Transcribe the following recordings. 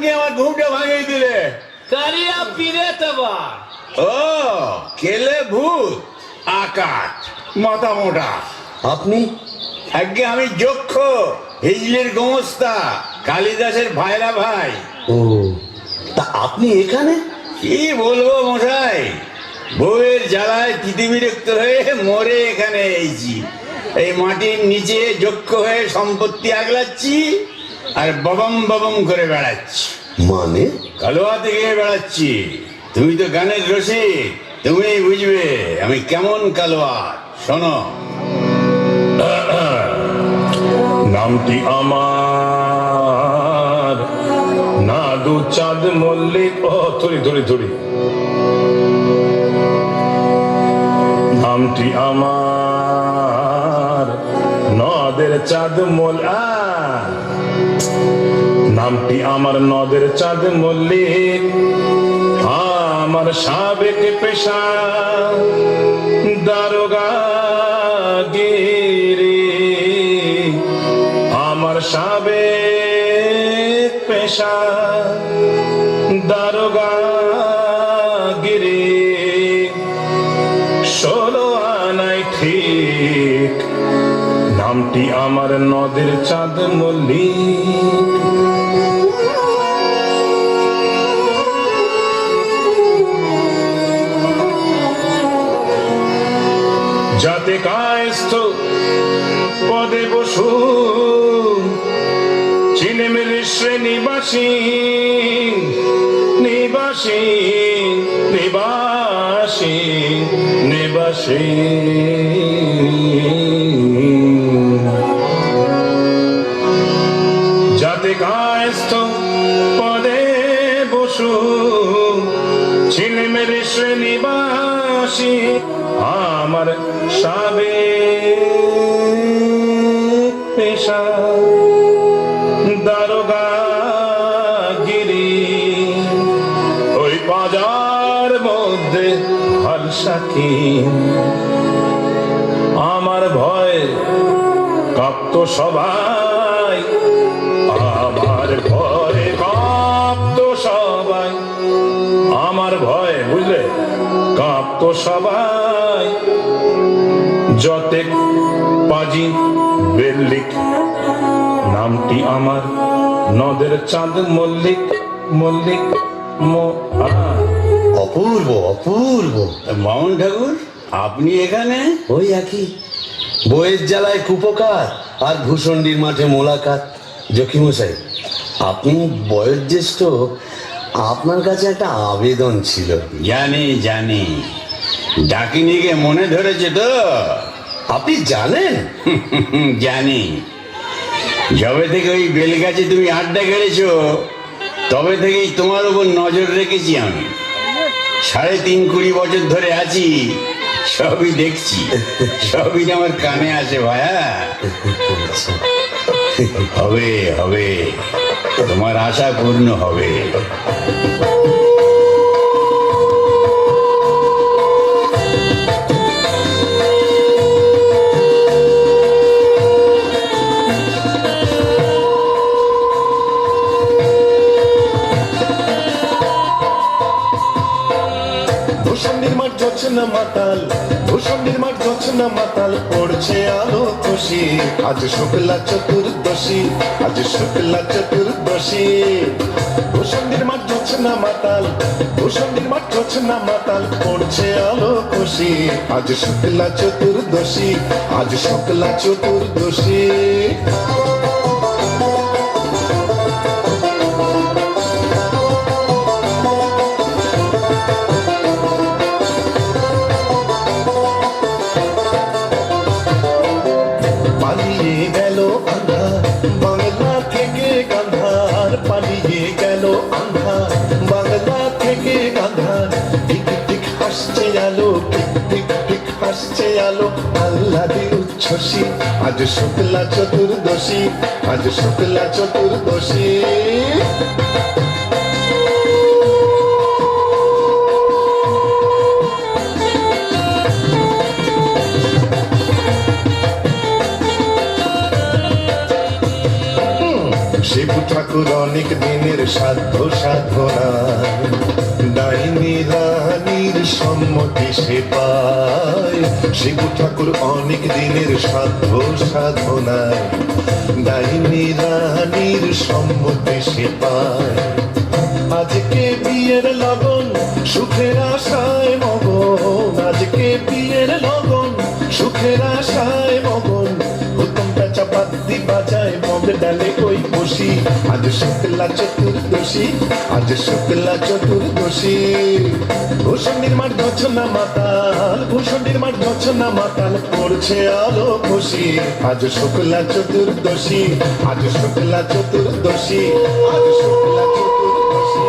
কি আমার ঘুমটা ভাঙিয়ে দিলে? কারিয়া পিরে তবা ও কেলে ভূত আকাট মাথা মোটা। আপনি? আগে আমি যক্ষ হিজলির গোমস্তা কালিদাসের ভাইরা ভাই। ও, তা আপনি এখানে? কি বলবো মশাই, বউয়ের জ্বালায় তিতিবিরক্ত হয়ে মরে এখানে এইছি। এই মাটির নিচে যক্ষ হয়ে সম্পত্তি আগলাচ্ছি আর ববম ববম করে বেড়াচ্ছি। মানে? কালোয়া থেকে বেড়াচ্ছি। তুমি তো গানের রসিক, তুমি বুঝবে আমি কেমন কালোয়া। শোনো, নামটি আমার নাদু চাঁদ মল্লিক। ও থরি থরি থরি। নামটি আমার নদের চাঁদ নামটি আমার নদের চাঁদ মল্লিক। আমার সাবেক পেশা দারোগা গিরি। আমার সাবেক পেশা দারোগা গিরি। 16 আনাই ঠিক। নামটি আমার নদের চাঁদ মল্লিক। যাতে কায়স্থ পদে বসু চিনেমের শ্রেণীবাসী নিবাসী নিবাসী নিবাসী। যাতে কায়স্থ পদে বসু চিনেমের শ্রেণীবাসী। আমার সাবেক পেশা দারোগা গিরি। ওই বাজার মধ্যে হালসাকি আমার ভয় কাঁপত সবাই। আমার ভয়ে কাঁপত সবাই। আমার ভয় বুঝলে কাঁপত সবাই। যতেক পাজি বেল্লিক। নামটি আমার নদের চাঁদ মল্লিক মল্লিক। অপূর্ব অপূর্ব। মামুন ঠাকুর আপনি এখানে? ওই একই, বইয়ের জ্বালায় কুপকার আর ভূষণ্ডির মাঠে মোলাকাত। জকিমশাই, আপনি বয়োজ্যেষ্ঠ, আপনার কাছে একটা আবেদন ছিল। জানি জানি, ডাকিনিকে মনে ধরেছে তো? আপনি জানেন? জানি। যবে থেকে ওই বেলগাছে তুমি আড্ডা গেড়েছো তবে থেকেই তোমার উপর নজর রেখেছি আমি। 3.5 বছর ধরে আছি, সবই দেখছি, সবই আমার কানে আসে ভায়া। হবে হবে, তোমার আশা পূর্ণ হবে। ভূষণ্ডির মাঠ জোছনা মাতাল, ভূষণ্ডির মাঠ জোছনা মাতাল, পড়ছে আলো খুশি। আজ শুক্লা চতুর্দশী, আজ শুক্লা চতুর্দশী। ভূষণ্ডির মাঠ জোছনা মাতাল, ভূষণ্ডির মাঠ জোছনা মাতাল, পড়ছে আলো খুশি। আজ শুক্লা চতুর্দশী, আজ শুক্লা চতুর্দশী। পালিয়ে গেল আন্ধার বাংলা থেকে গান্ধার, পালিয়ে গেল আন্ধার বাংলা থেকে গান্ধার। টিক টিক হাসছে আলো, টিক টিক টিক হাসছে আলো, আহ্লাদে উচ্ছ্বসী। আজ শুক্লা চতুর্দশী, আজ শুক্লা চতুর্দশী। সে ঠাকুর অনেক দিনের সাধ্য সাধনা, ডাইনি রানীর সম্মতি সে পায়। শিবু ঠাকুর অনেক দিনের সাধ্য সাধনায়, ডাইনি রানীর সম্মতি সে পায়। আজকে বিয়ের লগন সুখের আশায় মগন, আজকে বিয়ের লগন সুখের আশায় মগন। হুতম পেঁচা পাতি বাজায় বম্বে ডালে ওই বসি, আজ শুক্লা চতুর্দশী, আজ শুক্লা চতুর্দশী। ভূষণ্ডির মাঠ গছনা মাতাল, ভূষণ্ডির মাঠ গছনা মাতাল, পড়ছে আলো খুশি। আজ শুক্লা চতুর্দশী, আজ শুক্লা চতুর্দশী, আজ শুক্লা চতুর্দশী।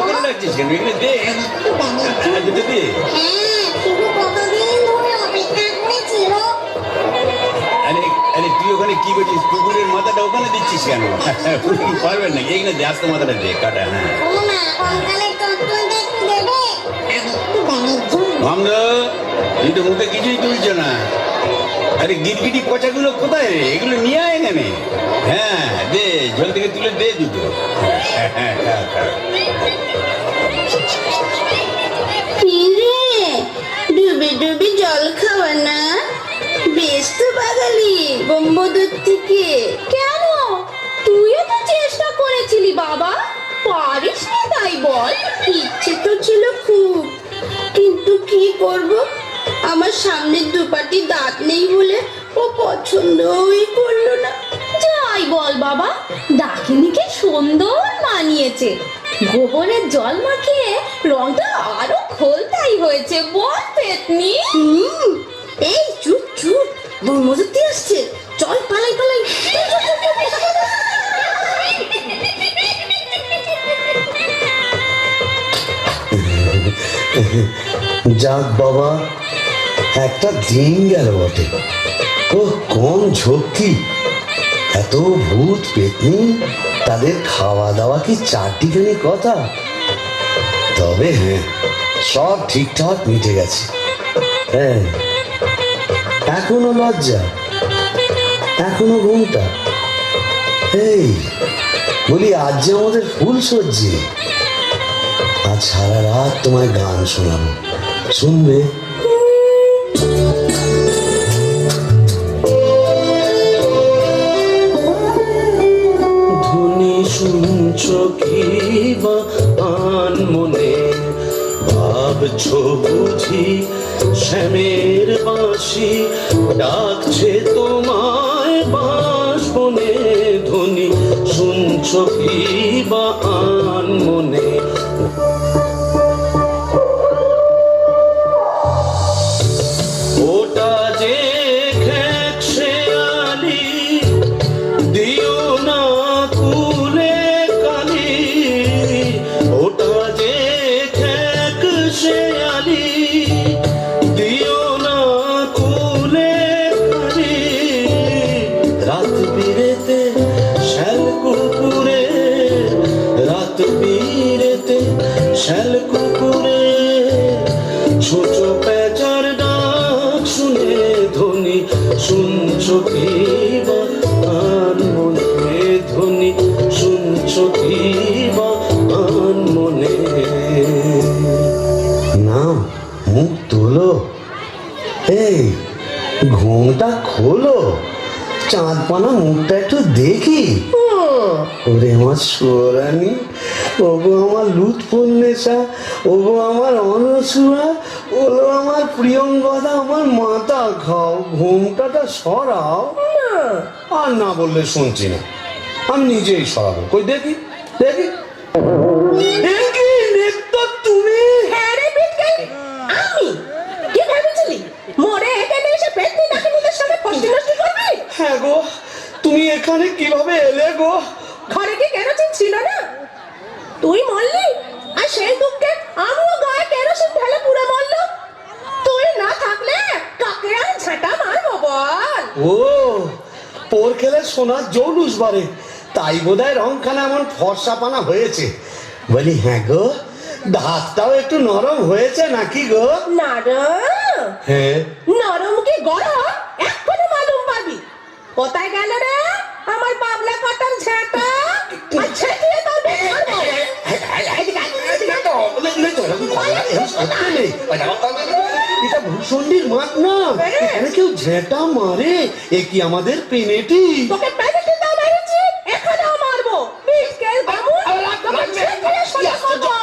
ওখানে রাখছিস কেন? এখানে দে, দুটো দে। আরে তুই ওখানে কি করছিস? কুকুরের মাথাটা ওখানে দিচ্ছিস কেন? পারবেন না, এইখানে দে, আস্তে মাথাটা দে, কাটা। হ্যাঁ মামদা, তুই তো মুখে কিছুই তুলছ না। আরে গিরগিটি পচাগুলো কোথায় রে? এগুলো নিয়ে আয় এখানে। হ্যাঁ দে, জল থেকে তুলে দে দুটো। হ্যাঁ ডুবে ডুবে জল খাওয়া না, বেশ তো বাঙালি বোম্বদূর থেকে। কেন? তুইও তো চেষ্টা করেছিলি বাবা, পারিস না তাই বল। ইচ্ছে তো ছিল খুব, কিন্তু কি করব, আমার সামনে দুপাটি দাঁত নেই বলে ও পছন্দই করলো না। যাই বল বাবা, ডাকিনিকে সুন্দর মানিয়েছে। গোবরের জল মাখিয়ে রংটা আরো খোলতাই হয়েছে, বল পেতনি। এই চুপ চুপ, বোম্বদূরটি আসছে, চল পালাই পালাই। যাক বাবা, একটা দিন গেল বটে। ও কোন ঝক্কি! এত ভূত পেতনি, তাদের খাওয়া দাওয়া কি চারটিখানি কথা? তবে হ্যাঁ, সব ঠিকঠাক মিটে গেছে। হ্যাঁ, এখনো লজ্জা, এখনো ঘুমটা। এই বলি, আজ যে আমাদের ফুল সজ্জি, আজ সারা রাত তোমায় গান শোনাবো, শুনবে? ধনী শুনছ কি বা আন মনে, ভাবছো বুঝি শ্যামের বাঁশি ডাকছে তোমায় বাঁশবনে। ধনী শুনছ কি বা আন মনে, ওটা যে খেক শেয়ালি, দিও না কুলে কালি। ওটা যে খেক শেয়ালি, দিও না কুলে কালি। রাত বিরেতে শ্যাল কুকুরে, রাত বিরেতে শ্যাল কুকুরে, ছোট পেঁচার ডাক শুনে। ধ্বনি শুনছ কি বা আন মনে, ধ্বনি শুনছ কি বা আন মনে। না, মুখ তোলো, এই ঘুমটা খোলো, চাঁদ পানা মুখটা একটু দেখি। ওরে আমার সোরানি, ওগো আমার লুৎফুন্নেসা, ওগো আমার অনসুয়া, ওগো আমার প্রিয়ঙ্গদা, আমার মাথা খাও, ঘুমটাটা সরাও। আর না বললে শুনছি না, আমি নিজেই সরাবো। কই দেখি দেখি। তুমি? হ্যাঁ রে বিটকে, আমি কি ভেবেছিলি মোরে এখানে এসে পেতনি ডাকিনিদের সঙ্গে ফষ্টি নষ্টি করবি? হ্যাঁ গো, তুমি এখানে কিভাবে এলে গো? ঘরে কি কেরোসিন ছিল না? তুই মরলি, আর সেই দুঃখে আমিও গায়ে কেরোসিন ঢেলে পুড়ে মরলাম। তুই না থাকলে কাকে আর ঝাঁটা মারবো বল? ও, পোর খেলে সোনার জৌলুস বারে, তাই বোধহয় রংখানা এমন ফর্সা পানা হয়েছে। বলি হ্যাঁ গো, ধাতটাও একটু নরম হয়েছে নাকি গো? নরম হ্যাঁ। নরম কি গরম এক্ষুনি মালুম পাবি। কোথায় গেল রে আমার পাবলা কাটার ঝাঁটা? আচ্ছা দিয়ে তো এটা ভূষণ্ডির মাঠ না, এখানে কেউ ঝেঁটা মারে? এ কি আমাদের পেনেটি? তোকে প্যাকেটে দাও মেরেছি, এখানেও মারবো। বিস্কেল বামুন, তোকে ছেঁকে সোজা করবো।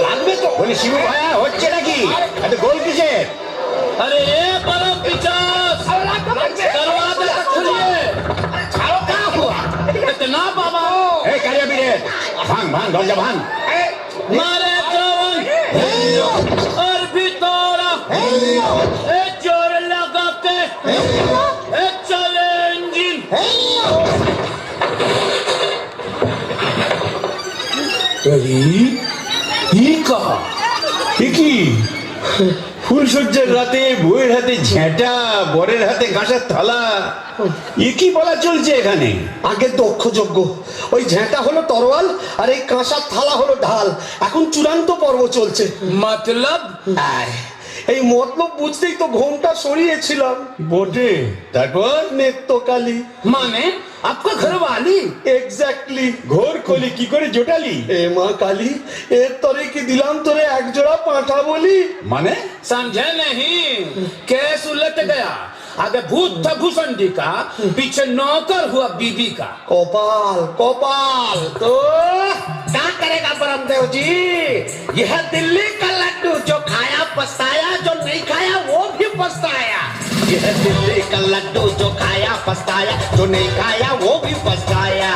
লাগবে তো। বলি শিবু ভাইয়া হচ্ছে নাকি? এত গোল কিসের? अरे ये परम पिचास दरवाजा खोलिए। क्या हुआ इतना बाबा? এই কারিয়া বিরেট, ভাঙ ভাঙ দরজা ভাঙ। मारे जवान और भी तोड़ा ए जोर लगा के ए चले इंजन। কি ফুলসজ্জার রাতে বউয়ের হাতে ঝেঁটা, বরের হাতে কাঁসার থালা, এ কি বলা চলছে এখানে? আগে দক্ষযজ্ঞ, ওই ঝেঁটা হলো তরোয়াল আর এই কাঁসার থালা হলো ঢাল। এখন চূড়ান্ত পর্ব চলছে। मतलब আয়, এই মতলব বুঝতেই তো ঘোমটা সরিয়েছিলাম। বটে, তারপর নেত্রকালী। माने आपका घर वाली এক্স্যাক্টলি। ঘোর কলি কি করে জোটালি? এ মা কালী, এর তরে কি দিলাম তোরে এক জোড়া পাঁঠা বলি? মানে समझे नहीं? केस उलट गया। आगे भूत था भूषणी का, पीछे नौकर हुआ बीबी का। কপাল কপাল। तो क्या करेगा ब्रह्मदेव जी? यह दिल्ली का लड्डू जो खाया पछताया, जो नहीं खाया वो भी पछताया। यह दिल्ली का लड्डू जो खाया पछताया, जो नहीं खाया वो भी पछताया।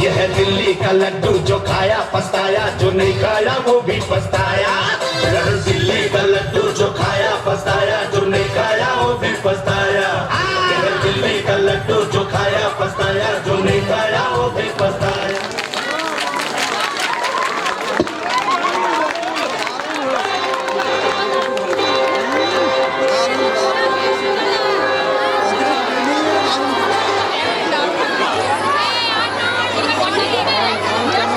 यह दिल्ली का लड्डू जो खाया पछताया, जो नहीं खाया वो भी पछताया। यह दिल्ली